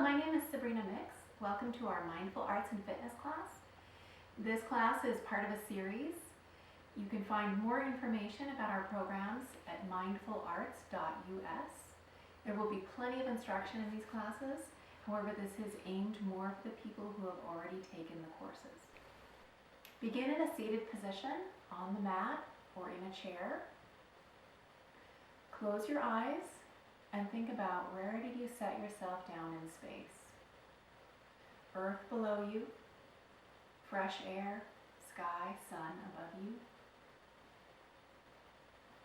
my name is Sabrina Mix. Welcome to our Mindful Arts and Fitness class. This class is part of a series. You can find more information about our programs at mindfularts.us. There will be plenty of instruction in these classes. However, this is aimed more for the people who have already taken the courses. Begin in a seated position on the mat or in a chair. Close your eyes and think about where did you set yourself down in space. Earth below you, fresh air, sky, sun above you.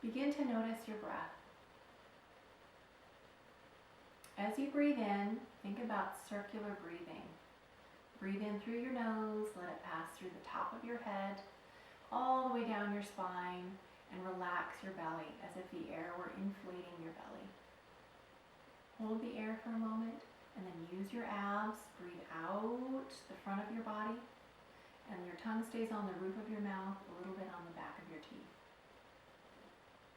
Begin to notice your breath. As you breathe in, think about circular breathing. Breathe in through your nose, let it pass through the top of your head, all the way down your spine, and relax your belly as if the air were inflating your belly. Hold the air for a moment, and then use your abs. Breathe out the front of your body, and your tongue stays on the roof of your mouth, a little bit on the back of your teeth.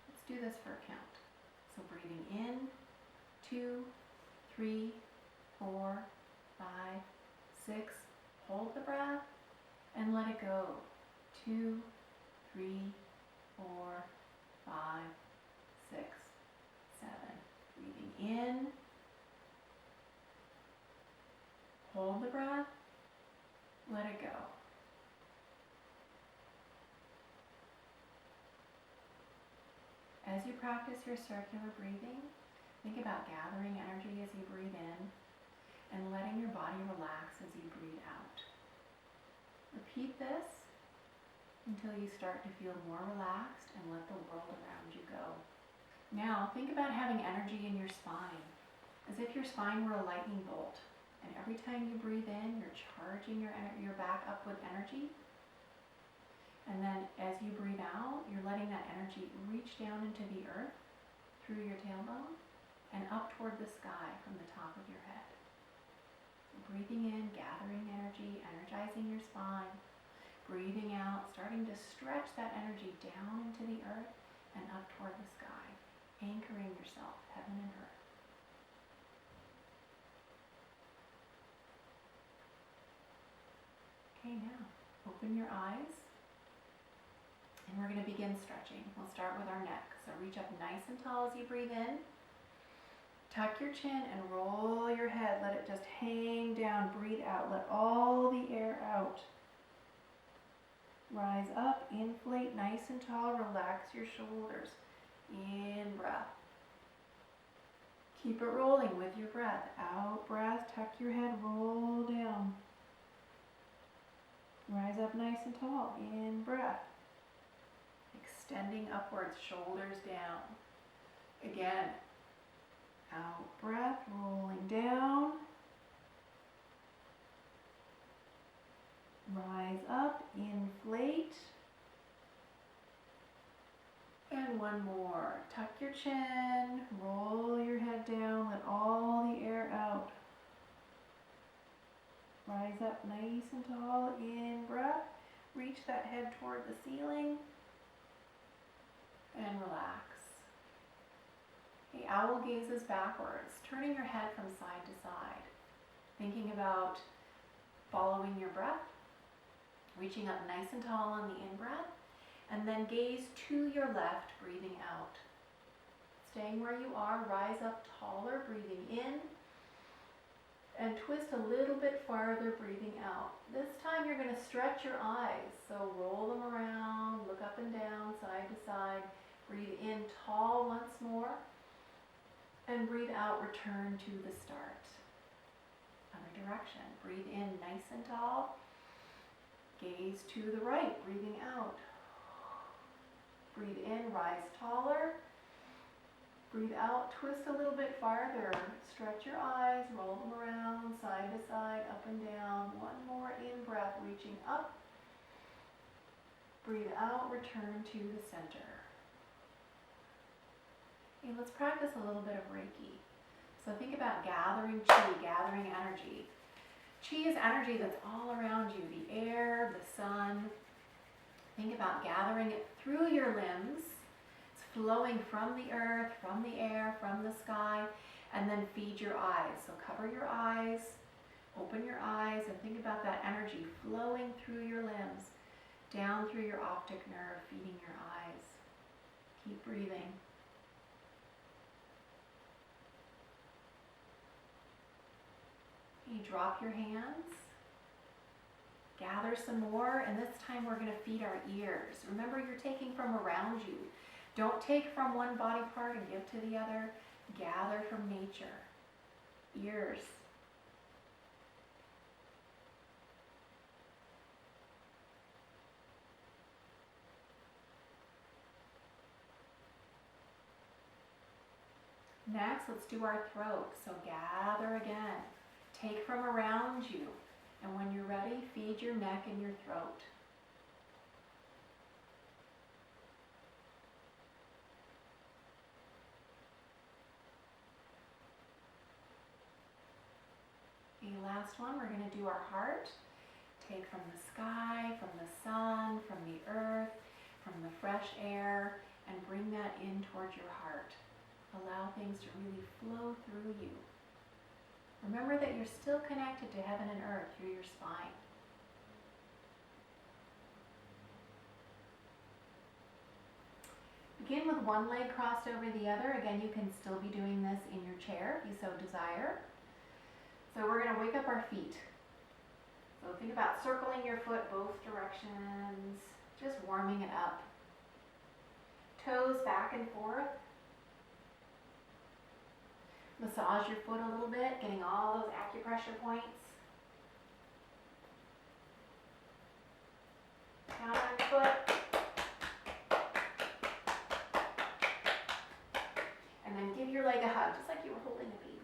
Let's do this for a count. So breathing in, 2, 3, 4, 5, 6. Hold the breath, and let it go. 2, 3, 4, 5, 6, 7. Breathing in, hold the breath, let it go. As you practice your circular breathing, think about gathering energy as you breathe in and letting your body relax as you breathe out. Repeat this until you start to feel more relaxed and let the world around you go. Now, think about having energy in your spine, as if your spine were a lightning bolt. And every time you breathe in, you're charging your back up with energy. And then as you breathe out, you're letting that energy reach down into the earth through your tailbone and up toward the sky from the top of your head. So breathing in, gathering energy, energizing your spine. Breathing out, starting to stretch that energy down into the earth and up toward the sky, anchoring yourself, heaven and earth. Okay, now open your eyes, and we're going to begin stretching. We'll start with our neck. So reach up nice and tall as you breathe in. Tuck your chin and roll your head. Let it just hang down. Breathe out. Let all the air out. Rise up, inflate nice and tall, relax your shoulders. In breath. Keep it rolling with your breath. Out breath, tuck your head, roll down. Rise up nice and tall. In breath. Extending upwards, shoulders down. Again. Out breath, rolling down. Rise up, inflate. And one more. Tuck your chin, roll your head down, let all the air out. Rise up nice and tall, in breath. Reach that head toward the ceiling. And relax. The owl gazes backwards, turning your head from side to side. Thinking about following your breath. Reaching up nice and tall on the in-breath, and then gaze to your left, breathing out. Staying where you are, rise up taller, breathing in, and twist a little bit farther, breathing out. This time you're going to stretch your eyes, so roll them around, look up and down, side to side. Breathe in tall once more, and breathe out, return to the start. Other direction. Breathe in nice and tall. Gaze to the right, breathing out. Breathe in, rise taller. Breathe out, twist a little bit farther. Stretch your eyes, roll them around, side to side, up and down. One more in breath, reaching up. Breathe out, return to the center. Okay, let's practice a little bit of Reiki. So think about gathering chi, gathering energy. Chi is energy that's all around you, the air, the sun. Think about gathering it through your limbs. It's flowing from the earth, from the air, from the sky, And then feed your eyes. So cover your eyes, open your eyes, and think about that energy flowing through your limbs, down through your optic nerve, feeding your eyes. Keep breathing. You drop your hands, gather some more, and this time we're going to feed our ears. Remember, you're taking from around you. Don't take from one body part and give to the other. Gather from nature. Ears. Next, let's do our throat. So gather again. Take from around you. And when you're ready, feed your neck and your throat. Okay, last one, we're going to do our heart. Take from the sky, from the sun, from the earth, from the fresh air, and bring that in towards your heart. Allow things to really flow through you. Remember that you're still connected to heaven and earth through your spine. Begin with one leg crossed over the other. Again, you can still be doing this in your chair if you so desire. So we're going to wake up our feet. So think about circling your foot both directions, just warming it up. Toes back and forth. Massage your foot a little bit, getting all those acupressure points. Down on your foot. And then give your leg a hug, just like you were holding a baby.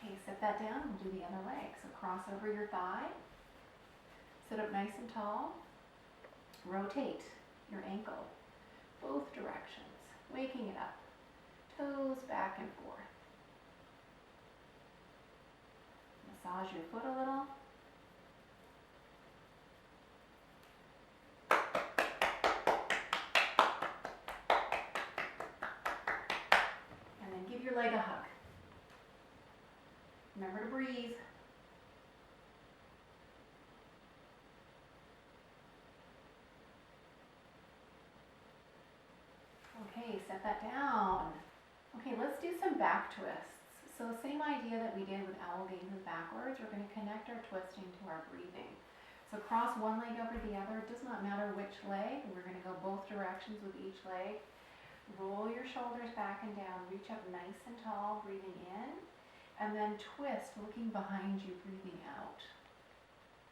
Okay, set that down. We'll do the other leg. So cross over your thigh. Sit up nice and tall. Rotate your ankle both directions, waking it up. Toes back and forth. Massage your foot a little. And then give your leg a hug. Remember to breathe. Okay, set that down. Okay, let's do some back twists. So same idea that we did with owl gazes backwards. We're going to connect our twisting to our breathing. So cross one leg over the other. It does not matter which leg. We're going to go both directions with each leg. Roll your shoulders back and down. Reach up nice and tall, breathing in. And then twist, looking behind you, breathing out.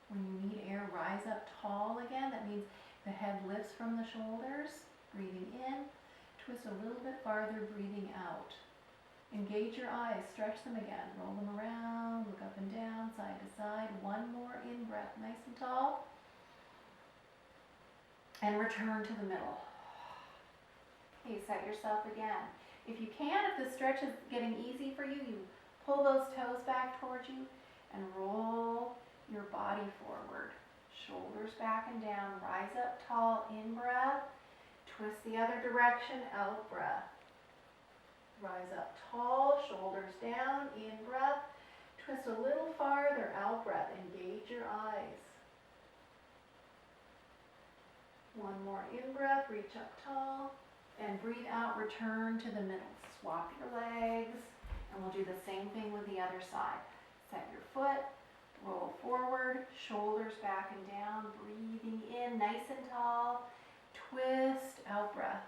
When you need air, rise up tall again. That means the head lifts from the shoulders, breathing in. Twist a little bit farther, breathing out. Engage your eyes, stretch them again. Roll them around, look up and down, side to side. One more in-breath, nice and tall. And return to the middle. Okay, set yourself again. If you can, if the stretch is getting easy for you, you pull those toes back towards you and roll your body forward. Shoulders back and down, rise up tall, in-breath. Twist the other direction, out breath. Rise up tall, shoulders down, in breath. Twist a little farther, out breath. Engage your eyes. One more in breath, reach up tall. And breathe out, return to the middle. Swap your legs, and we'll do the same thing with the other side. Set your foot, roll forward, shoulders back and down, breathing in, nice and tall. Twist, out breath.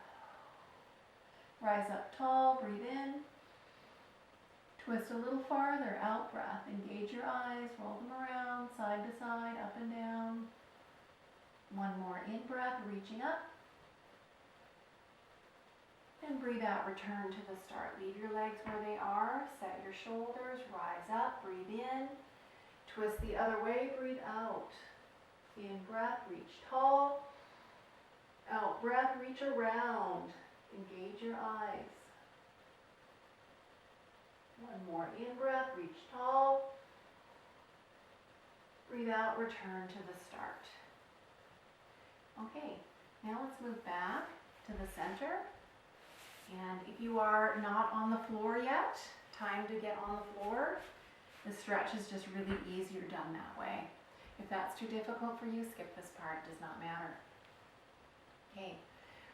Rise up tall, breathe in. Twist a little farther, out breath. Engage your eyes, roll them around, side to side, up and down. One more in breath, reaching up. And breathe out, return to the start. Leave your legs where they are, set your shoulders, rise up, breathe in. Twist the other way, breathe out. In breath, reach tall. Out breath, reach around. Engage your eyes. One more in breath, reach tall. Breathe out, return to the start. Okay, now let's move back to the center. And if you are not on the floor yet, time to get on the floor. The stretch is just really easier done that way. If that's too difficult for you, skip this part, it does not matter. Okay,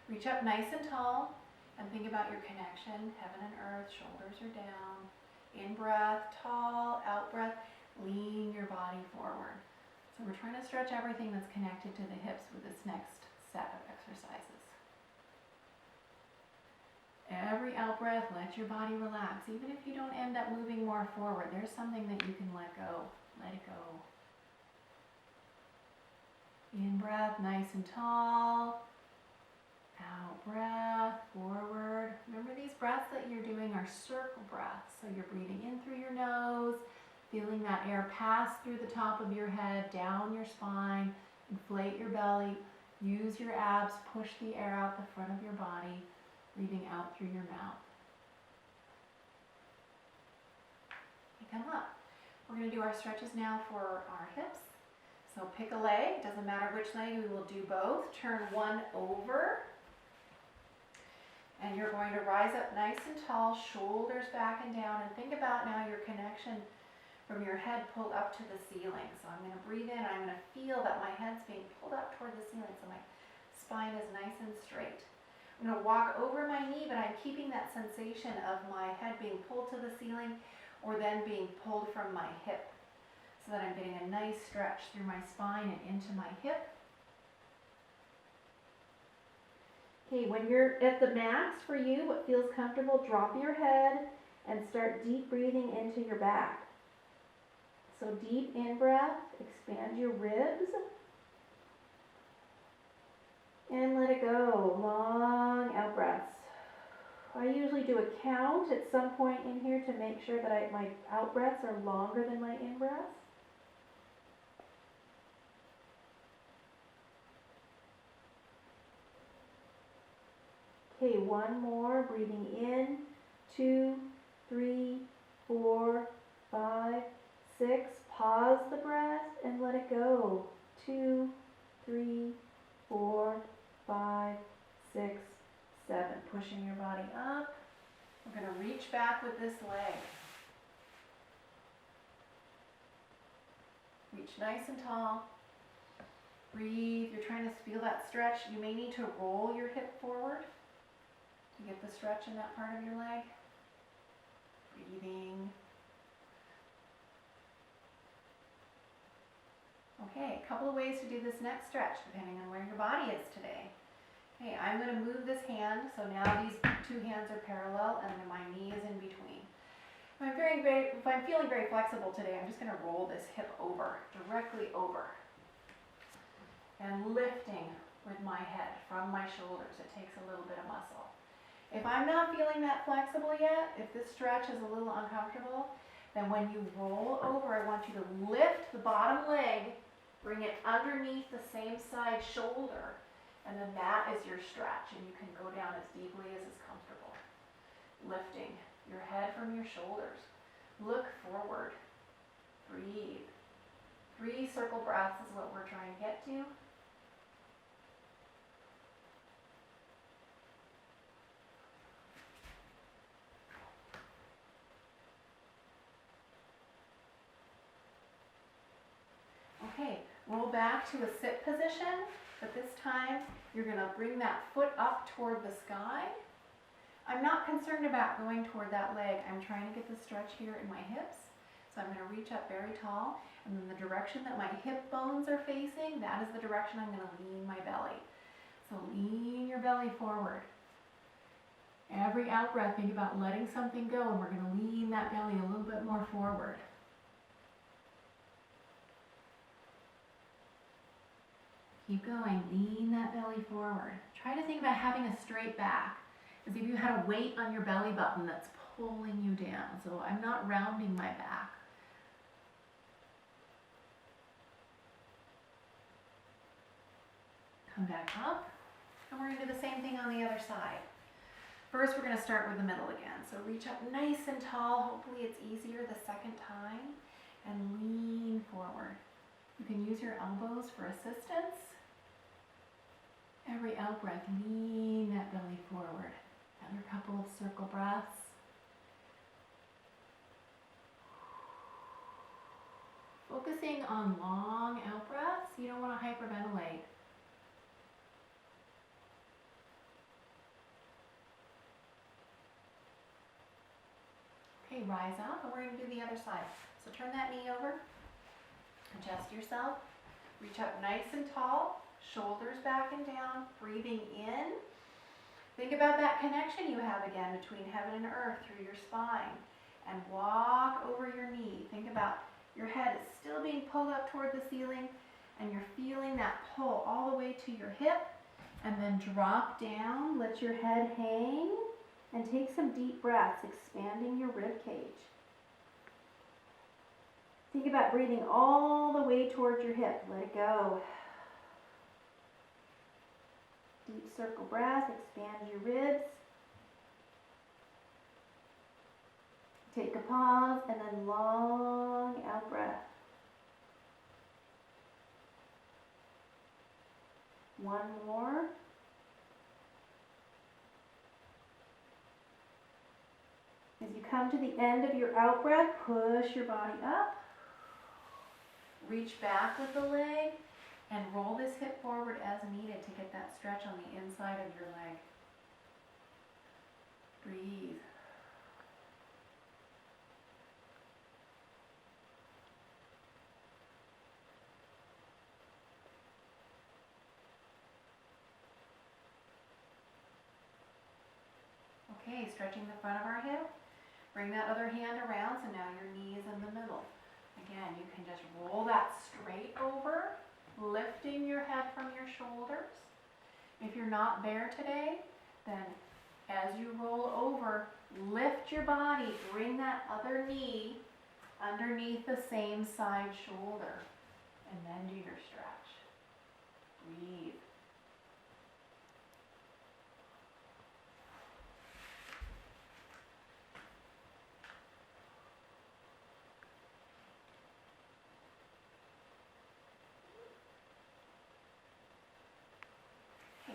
reach up nice and tall and think about your connection, heaven and earth, shoulders are down. In breath, tall, out breath, lean your body forward. So we're trying to stretch everything that's connected to the hips with this next set of exercises. Every out breath, let your body relax. Even if you don't end up moving more forward, there's something that you can let go. Let it go. In breath, nice and tall. Out breath, forward. Remember, these breaths that you're doing are circle breaths. So you're breathing in through your nose, feeling that air pass through the top of your head, down your spine, inflate your belly, use your abs, push the air out the front of your body, breathing out through your mouth. Okay, come up. We're going to do our stretches now for our hips. So pick a leg, doesn't matter which leg, we will do both. Turn one over. And you're going to rise up nice and tall, shoulders back and down, and think about now your connection from your head pulled up to the ceiling. So I'm going to breathe in, and I'm going to feel that my head's being pulled up toward the ceiling, so my spine is nice and straight. I'm going to walk over my knee, but I'm keeping that sensation of my head being pulled to the ceiling or then being pulled from my hip, so that I'm getting a nice stretch through my spine and into my hip. Okay, when you're at the max for you, what feels comfortable, drop your head and start deep breathing into your back. So deep in-breath, expand your ribs, and let it go. Long out-breaths. I usually do a count at some point in here to make sure that my out-breaths are longer than my in-breaths. Okay, one more, breathing in, 2, 3, 4, 5, 6. Pause the breath and let it go. 2, 3, 4, 5, 6, 7. Pushing your body up. We're going to reach back with this leg. Reach nice and tall. Breathe. You're trying to feel that stretch. You may need to roll your hip forward to get the stretch in that part of your leg. Breathing. Okay, a couple of ways to do this next stretch depending on where your body is today. Okay, I'm going to move this hand, so now these two hands are parallel and then my knee is in between. If I'm feeling very flexible today, I'm just going to roll this hip over, directly over. And lifting with my head from my shoulders. It takes a little bit of muscle. If I'm not feeling that flexible yet, if this stretch is a little uncomfortable, then when you roll over, I want you to lift the bottom leg, bring it underneath the same side shoulder, and then that is your stretch, and you can go down as deeply as is comfortable. Lifting your head from your shoulders. Look forward. Breathe. 3 circle breaths is what we're trying to get to. Okay, roll back to a sit position, but this time you're going to bring that foot up toward the sky. I'm not concerned about going toward that leg. I'm trying to get the stretch here in my hips. So I'm going to reach up very tall, and then the direction that my hip bones are facing, that is the direction I'm going to lean my belly. So lean your belly forward. Every out breath, think about letting something go, and we're going to lean that belly a little bit more forward. Keep going, lean that belly forward. Try to think about having a straight back, as if you had a weight on your belly button that's pulling you down. So I'm not rounding my back. Come back up, and we're going to do the same thing on the other side. First, we're going to start with the middle again. So reach up nice and tall. Hopefully it's easier the second time. And lean forward. You can use your elbows for assistance. Every out breath, lean that belly forward. Another couple of circle breaths. Focusing on long out breaths. You don't want to hyperventilate. Okay, rise up, and we're going to do the other side. So turn that knee over, adjust yourself, reach up nice and tall, shoulders back and down, breathing in. Think about that connection you have again between heaven and earth through your spine, and walk over your knee. Think about your head is still being pulled up toward the ceiling, and you're feeling that pull all the way to your hip, and then drop down, let your head hang. And take some deep breaths, expanding your rib cage. Think about breathing all the way towards your hip. Let it go. Deep circle breath, expand your ribs. Take a pause and then long out breath. One more. As you come to the end of your out breath, push your body up. Reach back with the leg and roll this hip forward as needed to get that stretch on the inside of your leg. Breathe. Okay, stretching the front of our hip. Bring that other hand around, so now your knee is in the middle. Again, you can just roll that straight over, lifting your head from your shoulders. If you're not there today, then as you roll over, lift your body, bring that other knee underneath the same side shoulder, and then do your stretch. Breathe.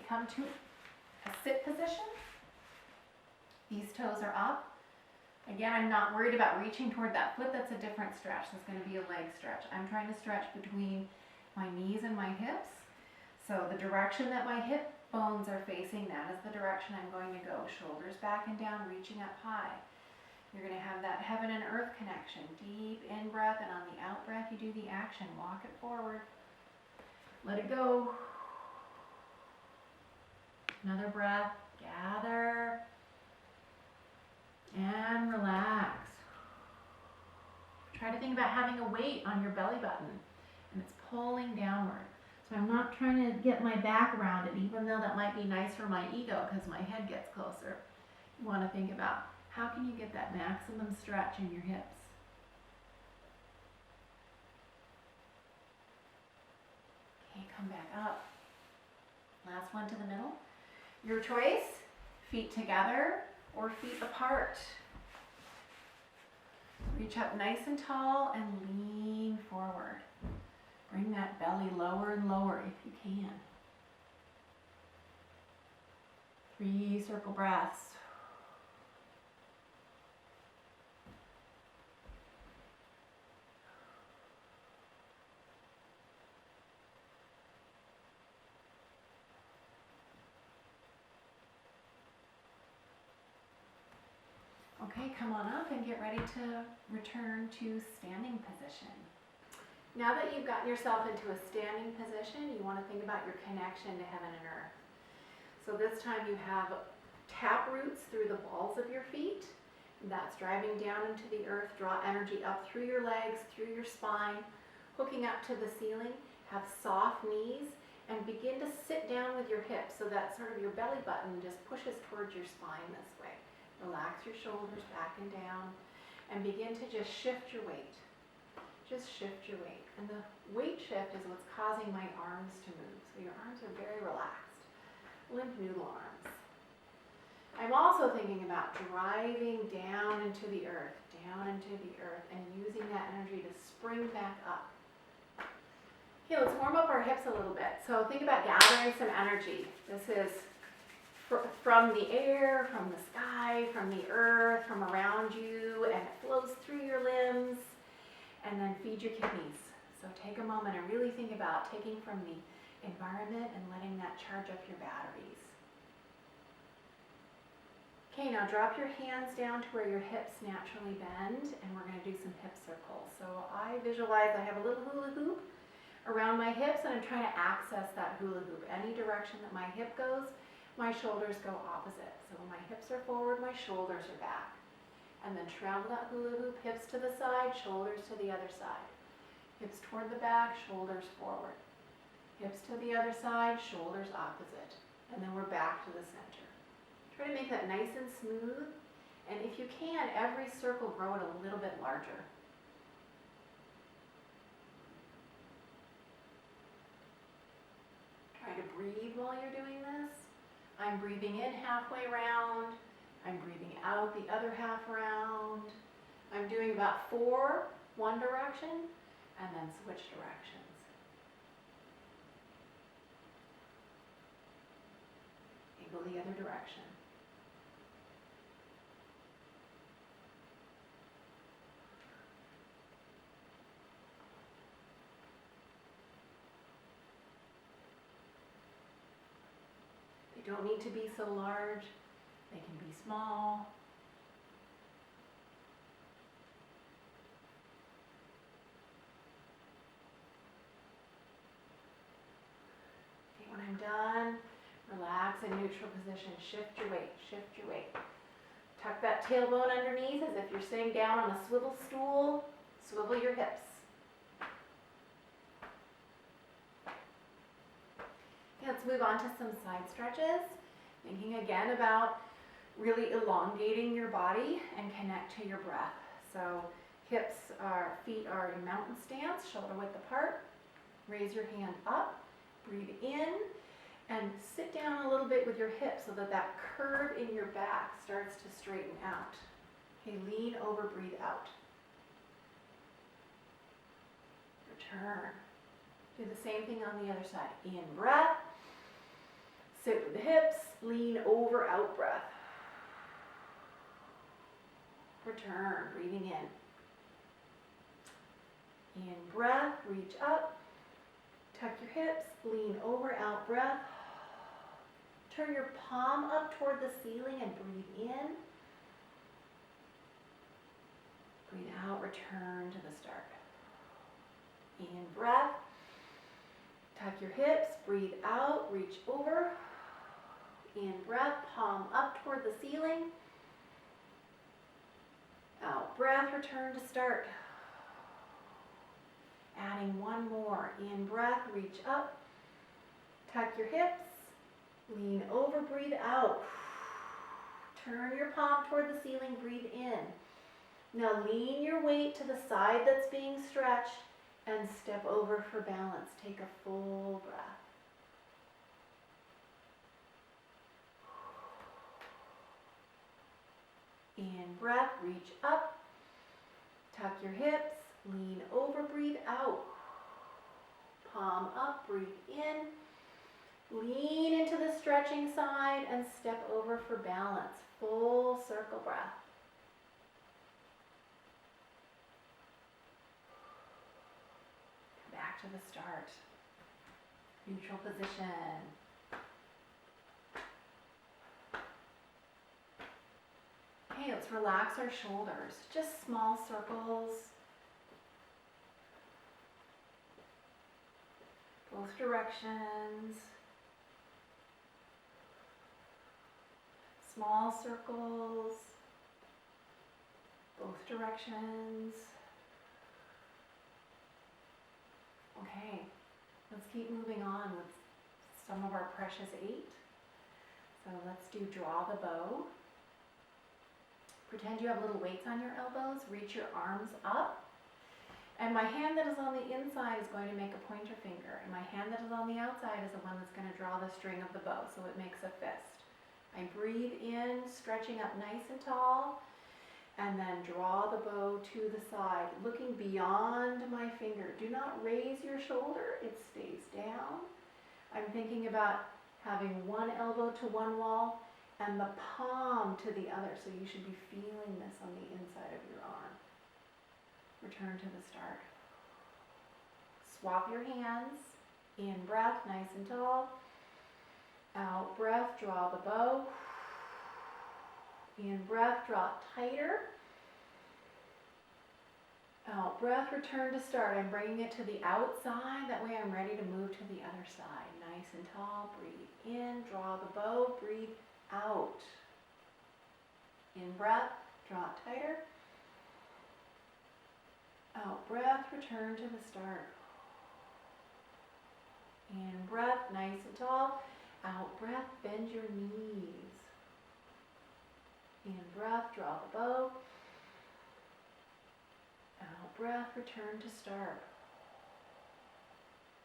Come to a sit position. These toes are up. Again, I'm not worried about reaching toward that foot. That's a different stretch. That's going to be a leg stretch. I'm trying to stretch between my knees and my hips. So the direction that my hip bones are facing, that is the direction I'm going to go. Shoulders back and down, reaching up high. You're going to have that heaven and earth connection. Deep in breath, and on the out breath, you do the action. Walk it forward. Let it go. Another breath, gather, and relax. Try to think about having a weight on your belly button, and it's pulling downward. So I'm not trying to get my back around it, even though that might be nice for my ego because my head gets closer. You want to think about how can you get that maximum stretch in your hips. Okay, come back up. Last one to the middle. Your choice, feet together or feet apart. Reach up nice and tall and lean forward. Bring that belly lower and lower if you can. 3 circle breaths. Okay, come on up and get ready to return to standing position. Now that you've gotten yourself into a standing position, you want to think about your connection to heaven and earth. So this time you have tap roots through the balls of your feet. That's driving down into the earth. Draw energy up through your legs, through your spine, hooking up to the ceiling. Have soft knees and begin to sit down with your hips so that sort of your belly button just pushes towards your spine this way. Relax your shoulders back and down and begin to just shift your weight. Just shift your weight. And the weight shift is what's causing my arms to move. So your arms are very relaxed. Limp noodle arms. I'm also thinking about driving down into the earth, and using that energy to spring back up. Okay, let's warm up our hips a little bit. So think about gathering some energy. This is from the air, from the sky, from the earth, from around you, and it flows through your limbs, and then feed your kidneys. So take a moment and really think about taking from the environment and letting that charge up your batteries. Okay, now drop your hands down to where your hips naturally bend, and we're going to do some hip circles. So I visualize I have a little hula hoop around my hips, and I'm trying to access that hula hoop. Any direction that my hip goes, my shoulders go opposite. So when my hips are forward, my shoulders are back. And then travel that hula hoop, hips to the side, shoulders to the other side. Hips toward the back, shoulders forward. Hips to the other side, shoulders opposite. And then we're back to the center. Try to make that nice and smooth. And if you can, every circle grow it a little bit larger. Try to breathe while you're doing this. I'm breathing in halfway round. I'm breathing out the other half round. I'm doing about 4 one direction and then switch directions. And go the other direction. They don't need to be so large. They can be small. Okay, when I'm done, relax in neutral position. Shift your weight, shift your weight. Tuck that tailbone underneath as if you're sitting down on a swivel stool. Swivel your hips. Okay, let's move on to some side stretches. Thinking again about really elongating your body and connect to your breath. So feet are in mountain stance, shoulder width apart. Raise your hand up, breathe in, and sit down a little bit with your hips so that that curve in your back starts to straighten out. Okay, lean over, breathe out. Return. Do the same thing on the other side. In breath, sit with the hips, lean over, out breath. Return, breathing in. In breath, reach up, tuck your hips, lean over, out breath. Turn your palm up toward the ceiling and breathe in. Breathe out, return to the start. In breath, tuck your hips, breathe out, reach over. In breath, palm up toward the ceiling. Out breath, return to start. Adding one more. In breath, reach up. Tuck your hips. Lean over, breathe out. Turn your palm toward the ceiling, breathe in. Now lean your weight to the side that's being stretched and step over for balance. Take a full breath. In breath, reach up, tuck your hips, lean over, breathe out. Palm up, breathe in. Lean into the stretching side and step over for balance. Full circle breath. Back to the start. Neutral position. Okay, let's relax our shoulders. Just small circles. Both directions. Small circles. Both directions. Okay, let's keep moving on with some of our precious 8. So let's do draw the bow. Pretend you have little weights on your elbows. Reach your arms up. And my hand that is on the inside is going to make a pointer finger. And my hand that is on the outside is the one that's going to draw the string of the bow. So it makes a fist. I breathe in, stretching up nice and tall. And then draw the bow to the side, looking beyond my finger. Do not raise your shoulder, it stays down. I'm thinking about having one elbow to one wall and the palm to the other, so you should be feeling this on the inside of your arm. Return to the start. Swap your hands. In breath, nice and tall. Out breath, draw the bow. In breath, draw it tighter. Out breath, return to start. I'm bringing it to the outside. That way I'm ready to move to the other side. Nice and tall. Breathe in, draw the bow. Breathe out. In breath, draw it tighter. Out breath, return to the start. In breath, nice and tall. Out breath, bend your knees. In breath, draw the bow. Out breath, return to start.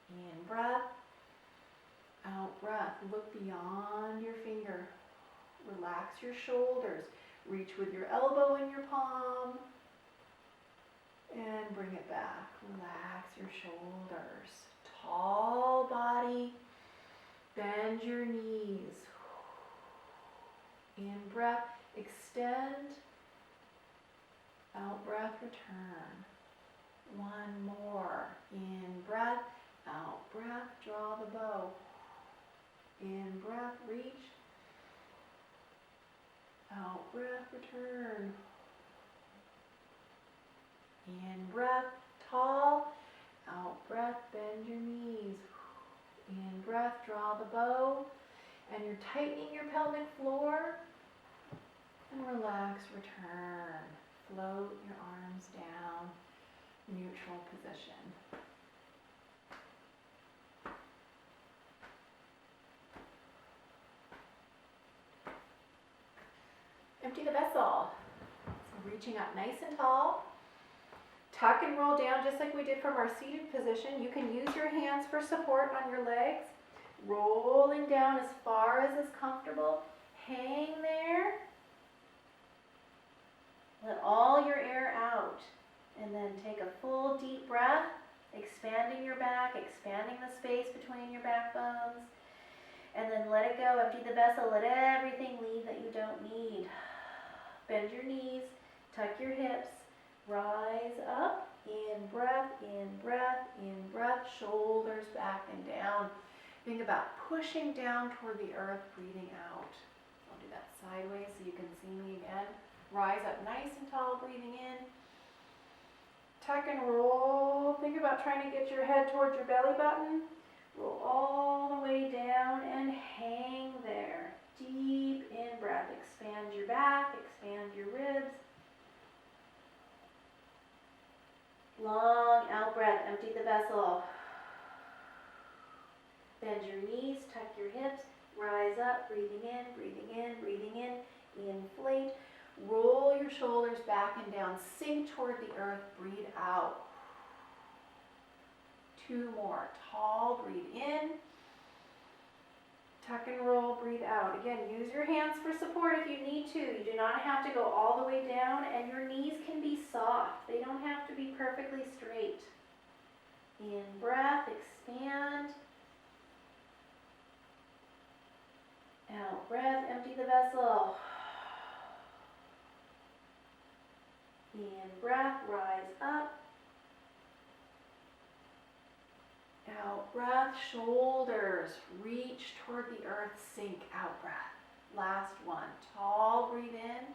In breath. Out breath, look beyond your finger. Relax your shoulders. Reach with your elbow in your palm. And bring it back. Relax your shoulders. Tall body. Bend your knees. In breath, extend. Out breath, return. One more. In breath, out breath, draw the bow. In breath, reach. Out breath, return. In breath, tall. Out breath, bend your knees. In breath, draw the bow. And you're tightening your pelvic floor. And relax, return. Float your arms down, neutral position. Empty the vessel. So reaching up nice and tall. Tuck and roll down just like we did from our seated position. You can use your hands for support on your legs. Rolling down as far as is comfortable. Hang there. Let all your air out. And then take a full deep breath, expanding your back, expanding the space between your backbones. And then let it go. Empty the vessel. Let everything leave that you don't need. Bend your knees. Tuck your hips. Rise up. In breath, in breath, in breath. Shoulders back and down. Think about pushing down toward the earth, breathing out. I'll do that sideways so you can see me again. Rise up nice and tall, breathing in. Tuck and roll. Think about trying to get your head towards your belly button. Roll all the way down and hang there. Deep in breath. Expand your back, expand your ribs. Long out breath. Empty the vessel. Bend your knees, tuck your hips. Rise up, breathing in, breathing in, breathing in. Inflate. Roll your shoulders back and down. Sink toward the earth. Breathe out. Two more. Tall. Breathe in. Tuck and roll. Breathe out. Again, use your hands for support if you need to. You do not have to go all the way down, and your knees can be soft. They don't have to be perfectly straight. In breath, expand. Out breath, empty the vessel. In breath, rise up. Out breath, shoulders reach toward the earth, sink, out breath. Last one, tall, breathe in.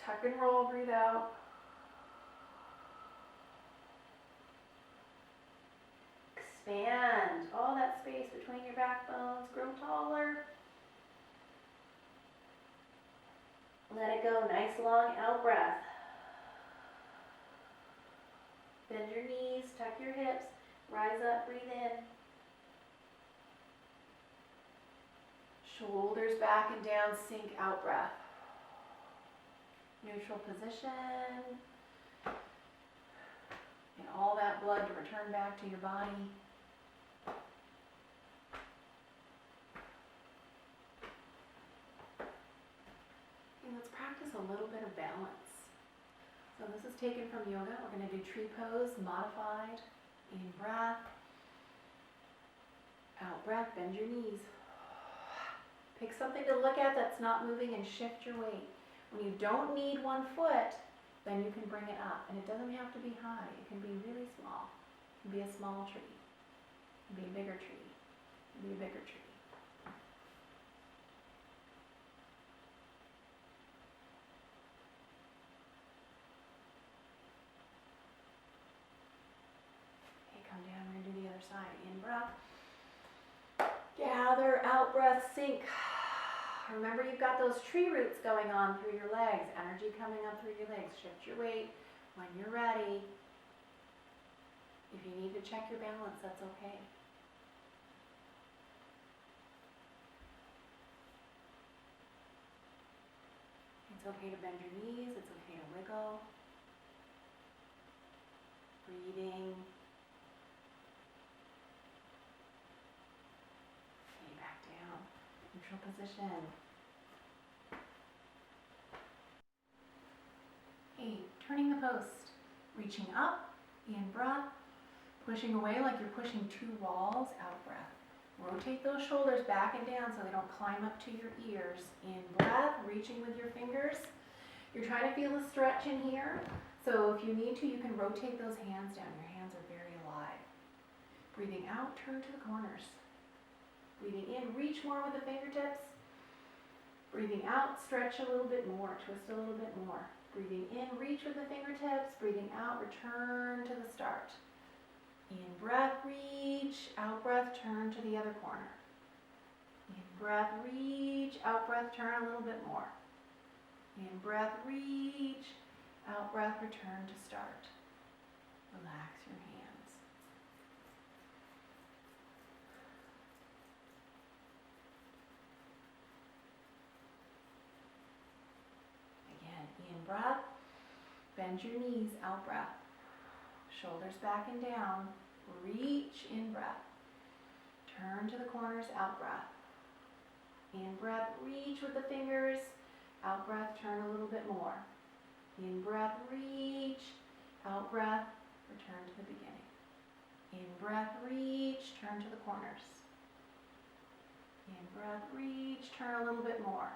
Tuck and roll, breathe out. Expand all that space between your backbones, grow taller. Let it go, nice long out breath. Bend your knees, tuck your hips, rise up, breathe in. Shoulders back and down, sink, out breath. Neutral position. And all that blood to return back to your body. And let's practice practice a little bit of balance. So this is taken from yoga. We're going to do tree pose, modified. In breath. Out breath, bend your knees. Pick something to look at that's not moving and shift your weight. When you don't need one foot, then you can bring it up. And it doesn't have to be high. It can be really small. It can be a small tree. It can be a bigger tree. It can be a bigger tree. Okay, come down. We're going to do the other side. In breath. Gather, out breath, sink. Remember, you've got those tree roots going on through your legs. Energy coming up through your legs. Shift your weight when you're ready. If you need to check your balance, that's okay. It's okay to bend your knees. It's okay to wiggle. Breathing. Okay, back down. Neutral position. Okay, turning the post. Reaching up, in breath. Pushing away like you're pushing two walls, out breath. Rotate those shoulders back and down so they don't climb up to your ears. In breath, reaching with your fingers. You're trying to feel a stretch in here. So if you need to, you can rotate those hands down. Your hands are very alive. Breathing out, turn to the corners. Breathing in, reach more with the fingertips. Breathing out, stretch a little bit more, twist a little bit more. Breathing in, reach with the fingertips. Breathing out, return to the start. In breath, reach. Out breath, turn to the other corner. In breath, reach. Out breath, turn a little bit more. In breath, reach. Out breath, return to start. Relax your hands. Again, in breath, bend your knees, out breath. Shoulders back and down. Reach, in breath. Turn to the corners, out breath. In breath, reach with the fingers. Out breath, turn a little bit more. In breath, reach. Out breath, return to the beginning. In breath, reach, turn to the corners. In breath, reach, turn a little bit more.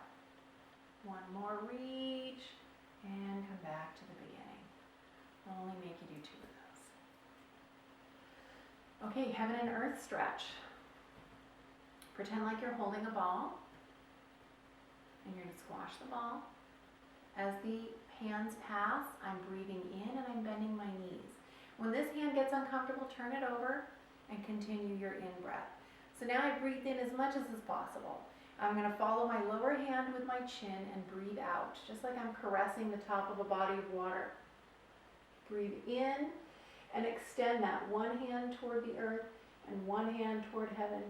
One more reach, and come back to the beginning. I'll only make you do two of those. Okay, heaven and earth stretch. Pretend like you're holding a ball, and you're going to squash the ball. As the hands pass, I'm breathing in and I'm bending my knees. When this hand gets uncomfortable, turn it over and continue your in-breath. So now I breathe in as much as is possible. I'm going to follow my lower hand with my chin and breathe out, just like I'm caressing the top of a body of water. Breathe in and extend that one hand toward the earth and one hand toward heaven.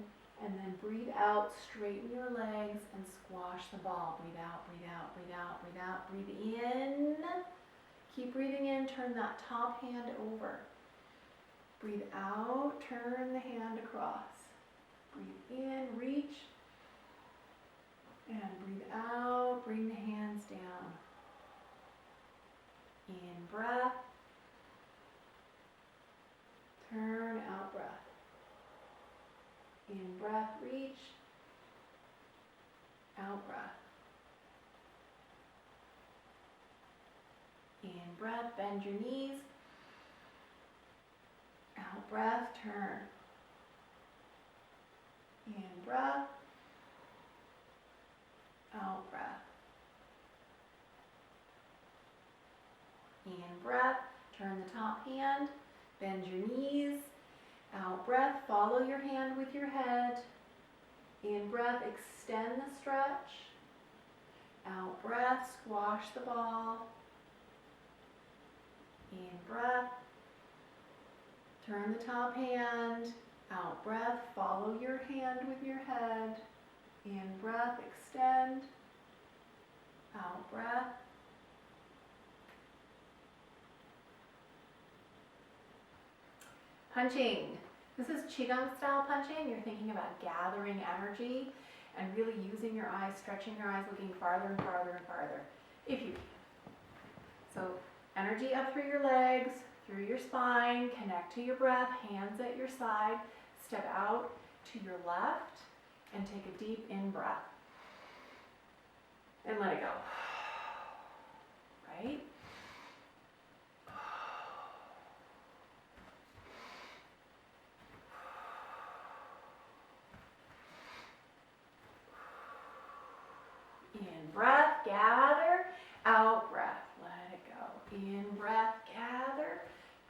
And then breathe out, straighten your legs and squash the ball. Breathe out, breathe out, breathe out, breathe out. Breathe in. Keep breathing in, turn that top hand over. Breathe out, turn the hand across. Breathe in, reach. And breathe out, bring the hands down. In breath. Turn, out breath. In breath, reach. Out breath. In breath, bend your knees. Out breath, turn. In breath. Out breath. In breath, turn the top hand. Bend your knees. Out breath, follow your hand with your head. In breath, extend the stretch. Out breath, squash the ball. In breath, turn the top hand. Out breath, follow your hand with your head. In breath, extend. Out breath. Punching. This is Qigong style punching. You're thinking about gathering energy and really using your eyes, stretching your eyes, looking farther and farther and farther. If you energy up through your legs, through your spine, connect to your breath, hands at your side, step out to your left, and take a deep in-breath. And let it go. Right? In breath, gather, out breath, let it go. In breath, gather,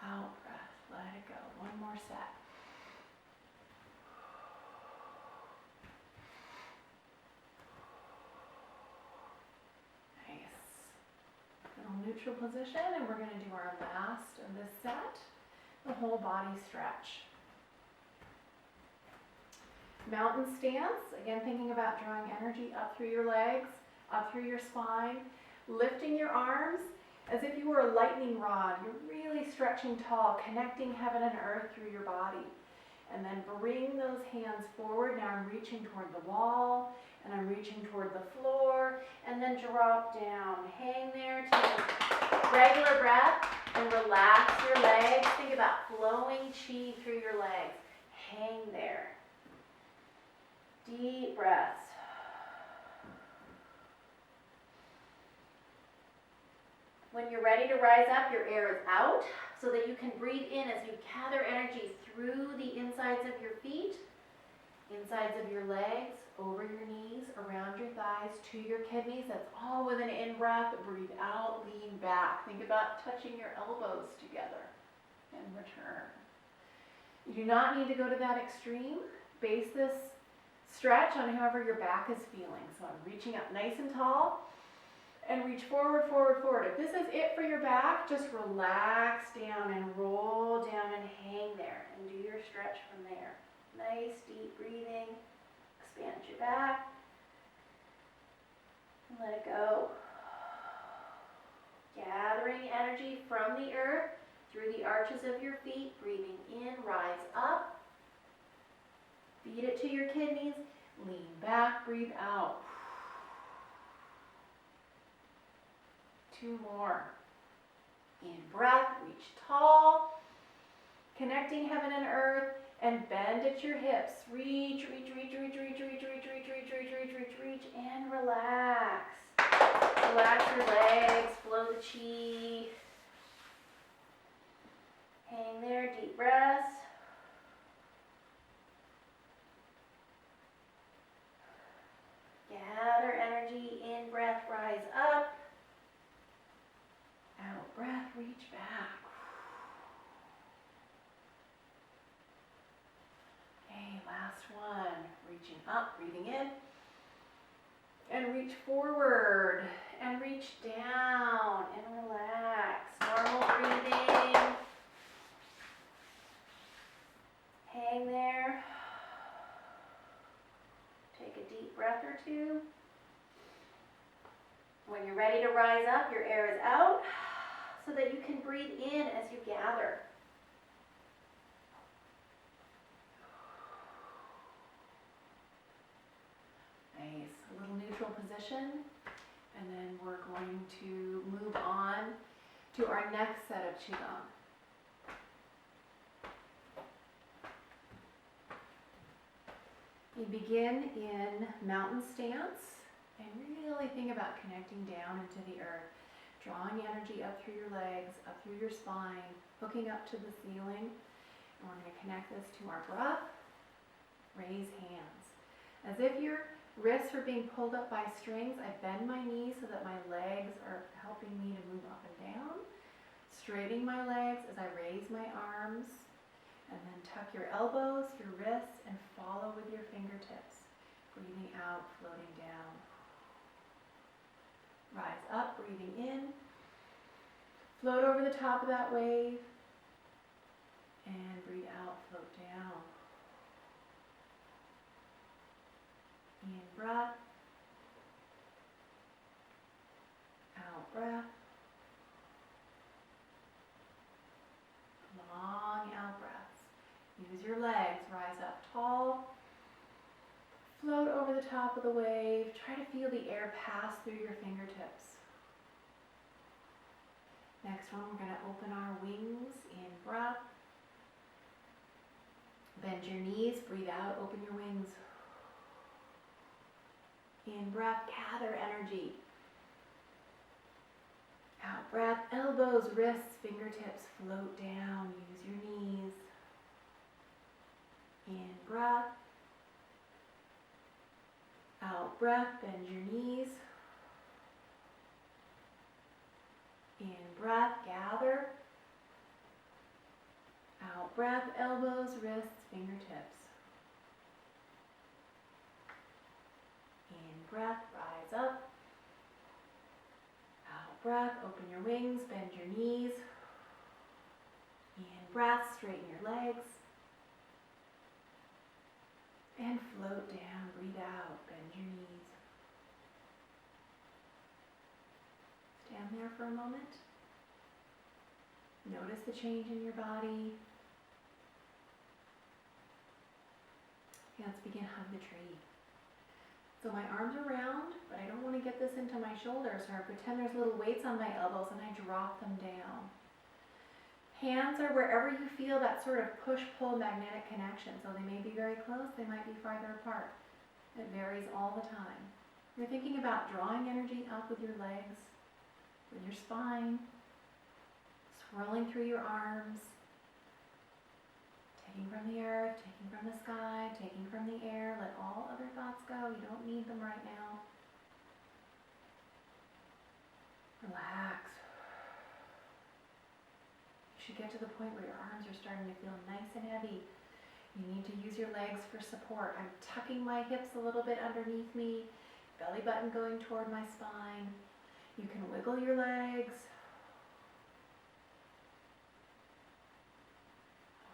out breath, let it go. One more set. Neutral position, and we're going to do our last of this set, the whole body stretch. Mountain stance, again thinking about drawing energy up through your legs, up through your spine, lifting your arms as if you were a lightning rod. You're really stretching tall, connecting heaven and earth through your body. And then bring those hands forward. Now I'm reaching toward the wall, and I'm reaching toward the floor, and then drop down. Hang there, take a regular breath, and relax your legs. Think about flowing chi through your legs. Hang there. Deep breaths. When you're ready to rise up, your air is out so that you can breathe in as you gather energy through the insides of your feet, insides of your legs, over your knees, around your thighs, to your kidneys. That's all with an in-breath. Breathe out, lean back. Think about touching your elbows together and return. You do not need to go to that extreme. Base this stretch on however your back is feeling. So I'm reaching up nice and tall and reach forward, forward, forward. If this is it for your back, just relax down and roll down and hang there and do your stretch from there. Nice deep breathing. Expand your back and let it go. Gathering energy from the earth through the arches of your feet. Breathing in, rise up. Feed it to your kidneys. Lean back, breathe out. 2 more. In breath, reach tall. Connecting heaven and earth. And bend at your hips. Reach, reach, reach, reach, reach, reach, reach, reach, reach, reach, reach, reach, reach, and relax. Relax your legs, flow the chi. Hang there, deep breaths. Gather energy, in breath, rise up. Out breath, reach back. Okay, last one. Reaching up, breathing in. And reach forward. And reach down. And relax. Normal breathing. Hang there. Take a deep breath or 2. When you're ready to rise up, your air is out so that you can breathe in as you gather. Nice, a little neutral position, and then we're going to move on to our next set of Qigong. You begin in mountain stance and really think about connecting down into the earth, drawing energy up through your legs, up through your spine, hooking up to the ceiling. And we're going to connect this to our breath. Raise hands. As if your wrists are being pulled up by strings, I bend my knees so that my legs are helping me to move up and down. Straightening my legs as I raise my arms. And then tuck your elbows, your wrists, and follow with your fingertips. Breathing out, floating down. Rise up, breathing in. Float over the top of that wave. And breathe out, float down. In breath. Out breath. Long out breaths. Use your legs, rise up tall. Float over the top of the wave. Try to feel the air pass through your fingertips. Next one, we're going to open our wings, in breath. Bend your knees, breathe out, open your wings. In breath, gather energy. Out breath, elbows, wrists, fingertips float down, use your knees. In breath. Out breath, bend your knees. In breath, gather. Out breath, elbows, wrists, fingertips. In breath, rise up. Out breath, open your wings, bend your knees. In breath, straighten your legs. And float down, breathe out, bend your knees. Stand there for a moment. Notice the change in your body. Okay, let's begin hug the tree. So my arms are round, but I don't want to get this into my shoulders, so I pretend there's little weights on my elbows and I drop them down. Hands are wherever you feel that sort of push-pull magnetic connection. So they may be very close, they might be farther apart. It varies all the time. You're thinking about drawing energy up with your legs, with your spine, swirling through your arms, taking from the earth, taking from the sky, taking from the air. Let all other thoughts go. You don't need them right now. Relax. You should get to the point where your arms are starting to feel nice and heavy. You need to use your legs for support. I'm tucking my hips a little bit underneath me, belly button going toward my spine. You can wiggle your legs.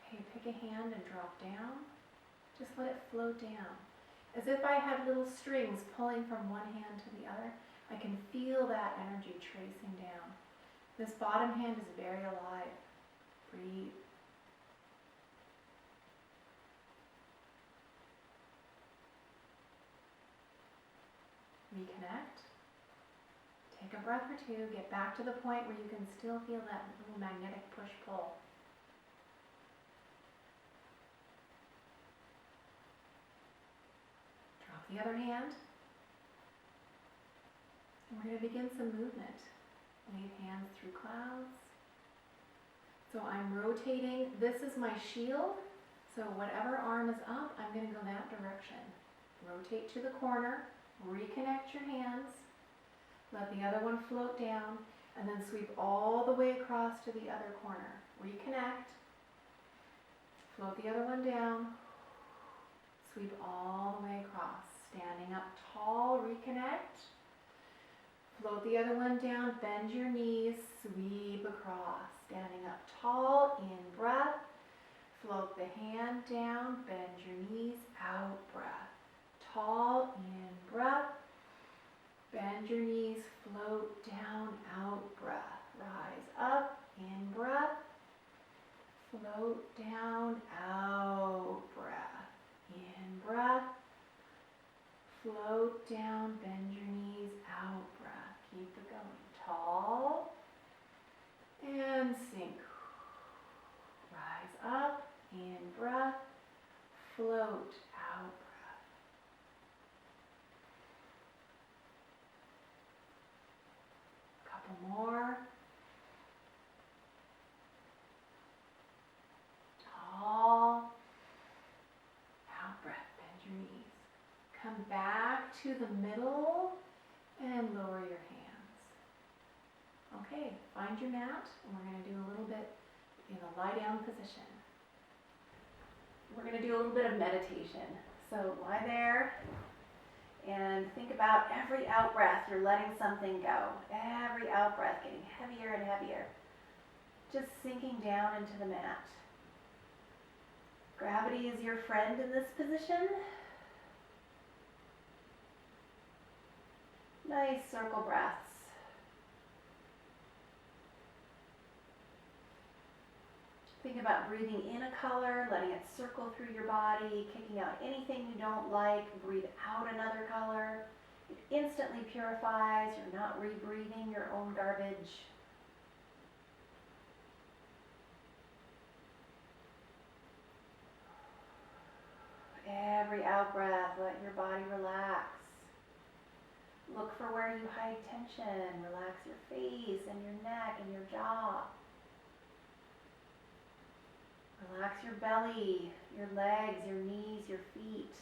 Okay, pick a hand and drop down. Just let it float down. As if I had little strings pulling from one hand to the other. I can feel that energy tracing down. This bottom hand is very alive. Breathe. Reconnect. Take a breath or two. Get back to the point where you can still feel that little magnetic push-pull. Drop the other hand. And we're going to begin some movement. Wave hands through clouds. So I'm rotating. This is my shield. So whatever arm is up, I'm going to go that direction. Rotate to the corner. Reconnect your hands. Let the other one float down. And then sweep all the way across to the other corner. Reconnect. Float the other one down. Sweep all the way across. Standing up tall. Reconnect. Float the other one down, bend your knees, sweep across. Standing up tall, in breath. Float the hand down, bend your knees, out breath. Tall, in breath. Bend your knees, float down, out breath. Rise up, in breath. Float down, out breath. In breath. Float down, bend your knees, out breath. Keep it going. Tall and sink. Rise up, in breath, float, out breath. Couple more. Tall, out breath, bend your knees. Come back to the middle and lower your hands. Okay, find your mat, and we're going to do a little bit in a lie down position. We're going to do a little bit of meditation. So lie there and think about every out breath you're letting something go. Every out breath getting heavier and heavier. Just sinking down into the mat. Gravity is your friend in this position. Nice circle breaths. Think about breathing in a color, letting it circle through your body, kicking out anything you don't like. Breathe out another color. It instantly purifies. You're not rebreathing your own garbage. every out breath, let your body relax. Look for where you hide tension. Relax your face and your neck and your jaw. Relax your belly, your legs, your knees, your feet.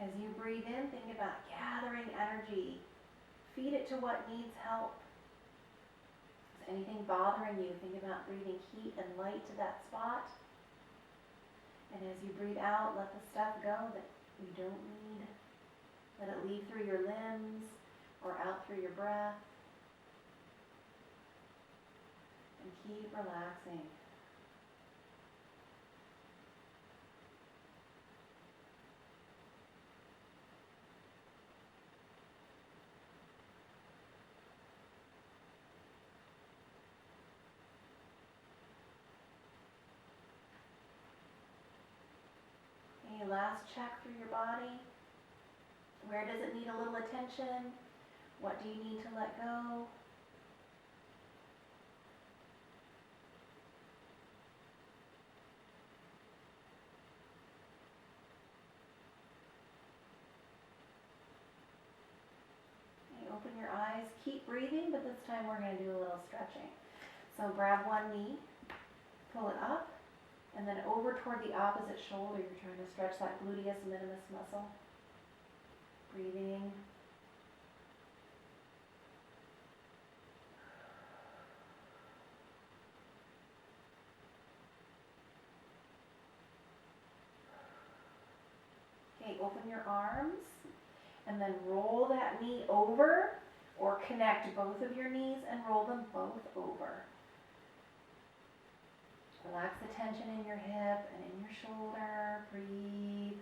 As you breathe in, think about gathering energy. Feed it to what needs help. Is anything bothering you? Think about breathing heat and light to that spot. And as you breathe out, let the stuff go that you don't need. Let it leave through your limbs or out through your breath. And keep relaxing. Okay, last check through your body. Where does it need a little attention? What do you need to let go? Open your eyes, keep breathing, but this time we're going to do a little stretching. So grab one knee, pull it up, and then over toward the opposite shoulder. You're trying to stretch that gluteus minimus muscle. Breathing. Okay, open your arms. And then roll that knee over, or connect both of your knees and roll them both over. Relax the tension in your hip and in your shoulder. Breathe.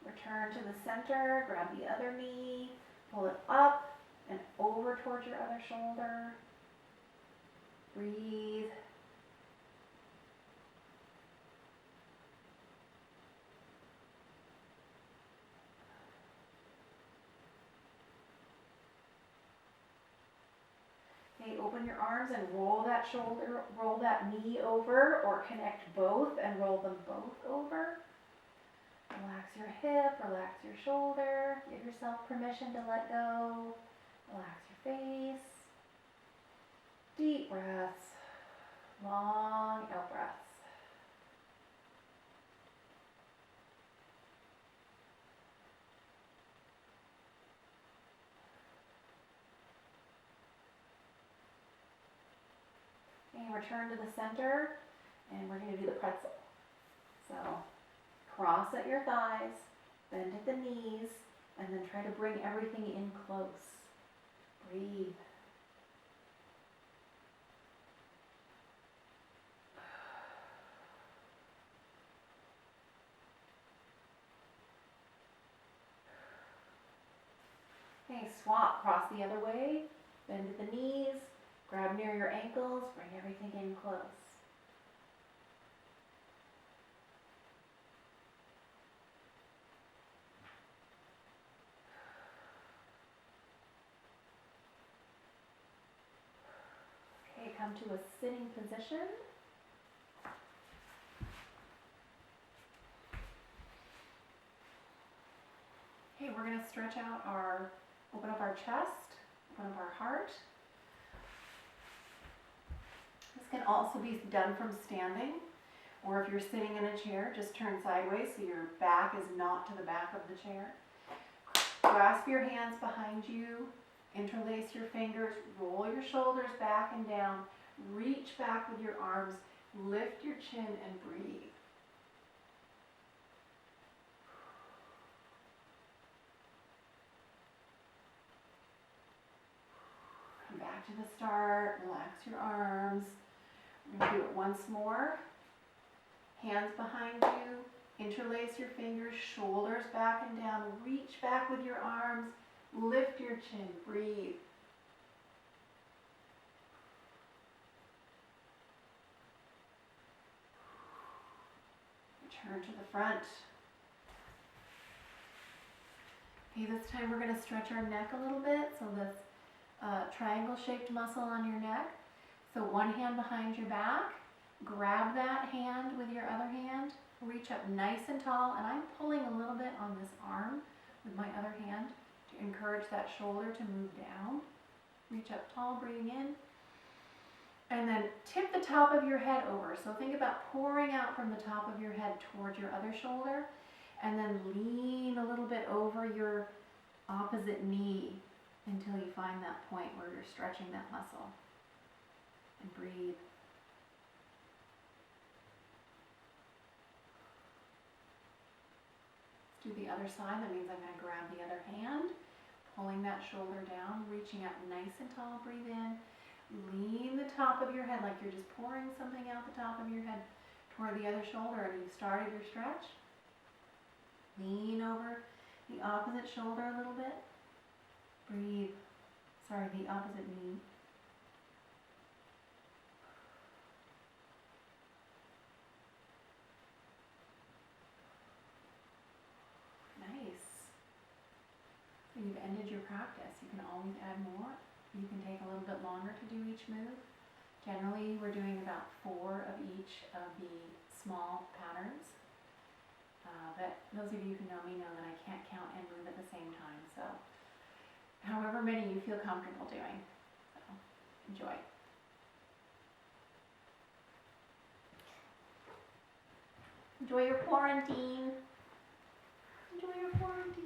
Return to the center, grab the other knee. Pull it up and over towards your other shoulder. Breathe. Okay, open your arms and roll that shoulder, roll that knee over, or connect both and roll them both over. Relax your hip, relax your shoulder, give yourself permission to let go. Relax your face. Deep breaths, long out breaths. And return to the center, and we're going to do the pretzel. So cross at your thighs, bend at the knees, and then try to bring everything in close. Breathe. Okay, swap, cross the other way, bend at the knees, grab near your ankles, bring everything in close. Okay, come to a sitting position. Okay, we're going to stretch out open up our chest, open up our heart. This can also be done from standing, or if you're sitting in a chair, just turn sideways so your back is not to the back of the chair. Grasp your hands behind you, interlace your fingers, roll your shoulders back and down, reach back with your arms, lift your chin and breathe. Come back to the start, relax your arms. We're going to do it once more. Hands behind you, interlace your fingers, shoulders back and down, reach back with your arms, lift your chin, breathe. Turn to the front. Okay, this time we're going to stretch our neck a little bit. So this triangle shaped muscle on your neck. So one hand behind your back, grab that hand with your other hand, reach up nice and tall, and I'm pulling a little bit on this arm with my other hand to encourage that shoulder to move down. Reach up tall, breathing in. And then tip the top of your head over. So think about pouring out from the top of your head towards your other shoulder, and then lean a little bit over your opposite knee until you find that point where you're stretching that muscle. And breathe. Let's do the other side. That means I'm going to grab the other hand, pulling that shoulder down, reaching up nice and tall, breathe in. Lean the top of your head like you're just pouring something out the top of your head toward the other shoulder, and you've started your stretch. Lean over the opposite shoulder a little bit. Breathe. Sorry, the opposite knee. Nice. When you've ended your practice, you can always add more. You can take a little bit longer to do each move. Generally, we're doing about 4 of each of the small patterns. But those of you who know me know that I can't count and move at the same time. So however many you feel comfortable doing. So enjoy. Enjoy your quarantine. Enjoy your quarantine.